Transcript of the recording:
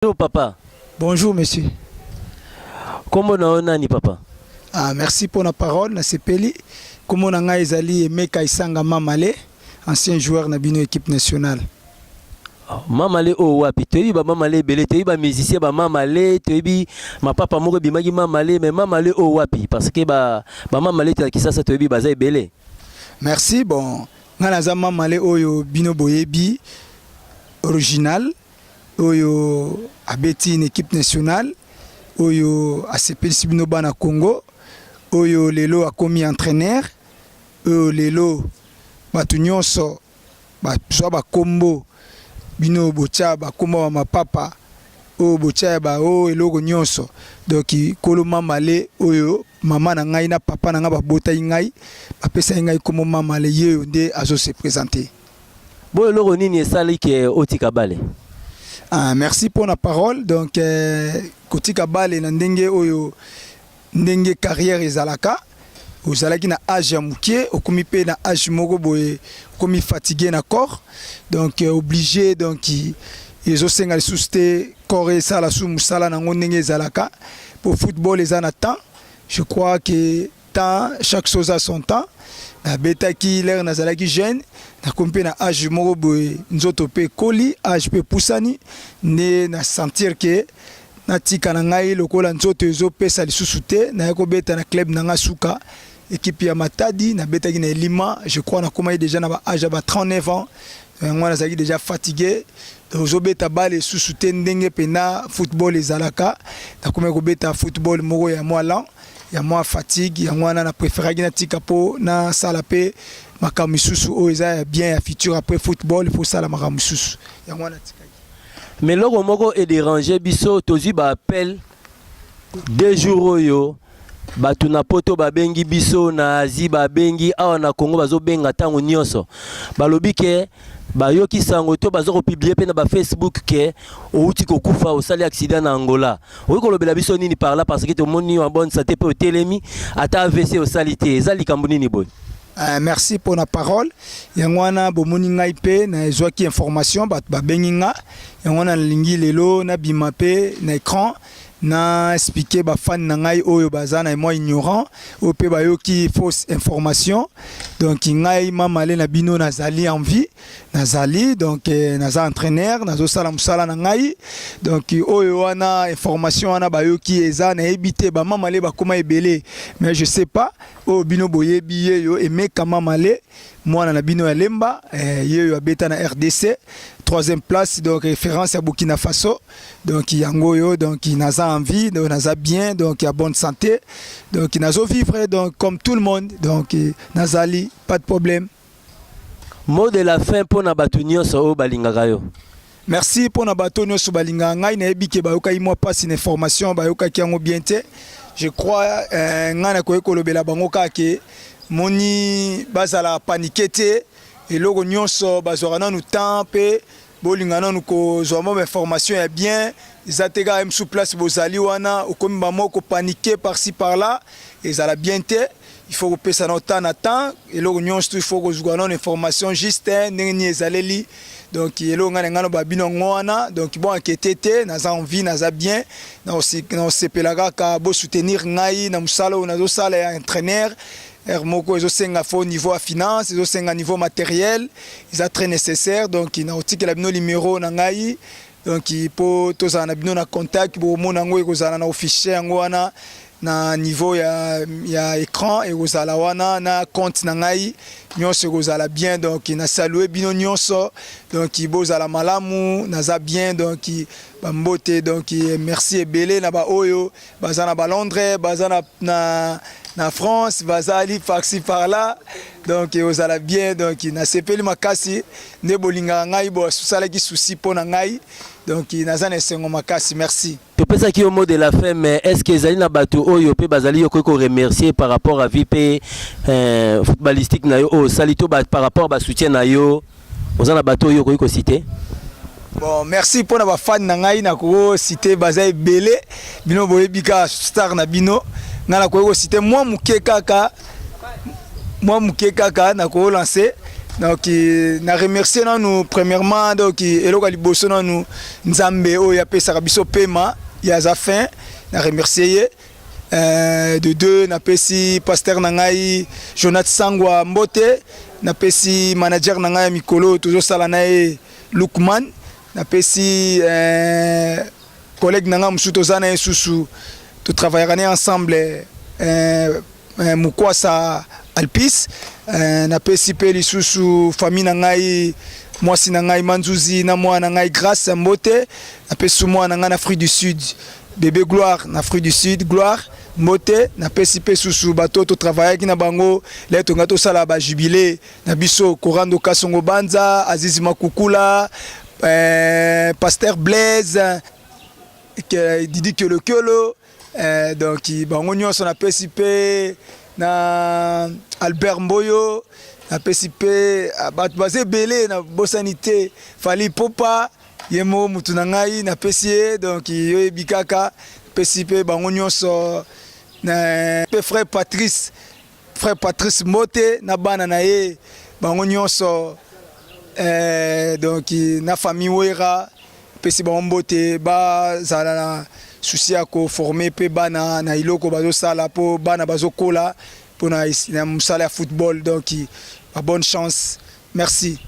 Bonjour papa. Bonjour monsieur. Comment on papa? Merci pour la parole. Na sepeli. Comment on a ezali Emeka Isanga Mamale, ancien joueur na bino équipe nationale. Mamale o wapi? Toyebi ba Mamale belé, toyebi ba musicien ba Mamale, toyebi ma papa moko bimaki Mamale, mais Mamale o wapi? Parce que ba Mamale ta kisasa toyebi baza belé. Merci. Bon, ngana za Mamale oyo bino boyebi original. Oyo abeti une équipe nationale, oyo asepeli bino bana Congo, oyo lelo a commis entraîneur, oyo lelo batu nyonso ba kombo bino bocha ba kombo ma papa o bocha ba o eloko nyonso. Donc kolo Mamale oyo mama na ngai na papa na nga ba bota ngai ba pesa ngai comme Mamale yeyo nde azo se présenter. Bon eloko nini esali ke otika bale? Merci pour la parole. Donc, Kotika Bale na ndenge oyo ndenge carrière ezalaka. Ozalaki na âge ya mukie, okomi pe na âge moko boye, komi fatigué na corps. Donc obligé donc ezo senga lisuste corps ça la sou musala na ndenge ezalaka. Pour football ezana temps. Je crois que temps chaque chose a son temps. Na betaki l'air nazalaki jeune na kompe na âge moko boye nzoto pe koli âge pe pusani ne na sentir que na tika na ngai lokola nzoto ezo pesa lisusu te na ko beta na club na nga suka équipe ya Matadi na betaki na Lima. Je crois na komai déjà na ba âge ba 39 ans moi nazaki déjà fatigué donc zo beta bale susu te ndenge pe na football ezalaka na komai ko beta football moko ya moi lent. Il y a moins fatigue, il y a moins na préféré na tikapo na salapé makamisusu o eza bien ya futur après football il faut ça la makamisusu il y a moins na tika. Mais logo moko est dérangé biso tozi ba appel 2 jours yo batu na poto ba bengi biso na Asie ba bengi awa na Congo bazo benga tango nyonso balobi ke bayoki sango to bazo ko publier pe na ba Facebook ke outi ko kufa osali accident na Angola. Oyi ko lobela biso nini par là parce que to moni en bonne santé pe otelemi ata AVC osalité ezali kambu nini boy. Merci pour la parole. Yangwana bomoni ngai pe na ezwaki information ba bengi nga yangwana lingi lelo na bimape na écran na expliquer ba fan na ngai oyo bazana moi ignorant o pe bayoki fausse information. Donc ngai Mamale na bino nazali en vie nazali donc naza entraîneur nazo sala musala na ngai donc oyo wana information wana bayoki eza na ebité ba Mamale ba koma ebele mais je sais pas o bino boyebi yeyo Emeka Mamale moi na bino ya Lemba yeyo abeta na RDC 3e place donc référence à Burkina Faso donc yangoyo donc naza en vie donc naza bien donc a bonne santé donc nazo vivre donc comme tout le monde donc nazali pas de problème. Mot de la fin pour na batu nyonso o balingaka yo. Merci pour na batu nyonso balingaka ngai na ebike bayoka moi passe une information bayoka ki yango bien te. Je crois ngana ko ekolobela bango kake moni bazala paniquer te eloko nyonso bazora nanu temps pe bolingana nous ko zoma information est bien izatega même sous place bozali wana okomi ba moko paniquer par-ci par-là et ça la bien te il faut que ça notre temps à temps et lo nyonso il faut que zwana information juste ndenge ezaleli donc elo ngana ngana ba bino ngwana donc bon enquêter naza envie naza bien na sepelaka ka bo soutenir ngai na musalo na zo sala ya entraîneur moko ezosenga fo niveau à finance ezosenga niveau matériel ils très nécessaire donc il na otiki la bino numéro na ngai donc po tozana na bino na contact bo mona ngo ekozana na officier ngo wana na niveau ya écran et ozala wana na compte na ngai nyonso ekozala bien donc na saluer bino nyonso donc bozala malamu naza bien donc bambote donc merci ebele na ba oyo bazana ba Londres bazana na France bazali par-ci par-là donc aux ala bien donc na sepeli makasi ne bolinga ngai bo susala ki souci pona ngai donc nazana esengo makasi merci. Tu peux ça qui au mot de la fin mais est-ce que ezali na bato oyo pe bazali ko remercier par rapport à vie pe footballistique na yo o salito par rapport ba soutien na yo ozana bato oyo ko citer. Bon, merci pour na fan na ngai na ko citer bazai belé bino boyebika star na bino ngana ko citer moi muke kaka na ko lancer Donc na remercier nous premièrement donc eloko liboso na nous nzambe o ya pesa biso pema ya za fin na remercier de deux na pesi pasteur na ngai Jonathan Sangwa Mbote na pesi manager na ngai Mikolo toujours sala na e Lukman na pesi collègue na ngai musuto zana susu tu travaillerons ensemble Mukwasa Alpis na pesi pe lisusu famille na ngai mwasi na ngai Manzuzi na mwana na ngai Grâce Mbote na pesi mwana na ngai na Afrique du Sud bébé Gloire na Afrique du Sud Gloire Mbote na pesi pe susu bato to travailler ki na bango leto ngato sala ba jubilé na biso Korando Kasongo Banza Azizi Makukula Pasteur Blaise Didi Kelo donc bango nyonso na pesi pe na Albert Mboyo na pesi pe bato baze belé na bosanité Fali Popa yemo mutu na ngai na pesi donc yo bikaka pesi pe bango nyonso na pe frère Patrice Mote na bana na ye bango nyonso donc na famille Wera pesi bango mbote ba zala na souci à ko former pe bana na iloko bazo sala po bana bazo kola pour na musala football donc bonne chance merci.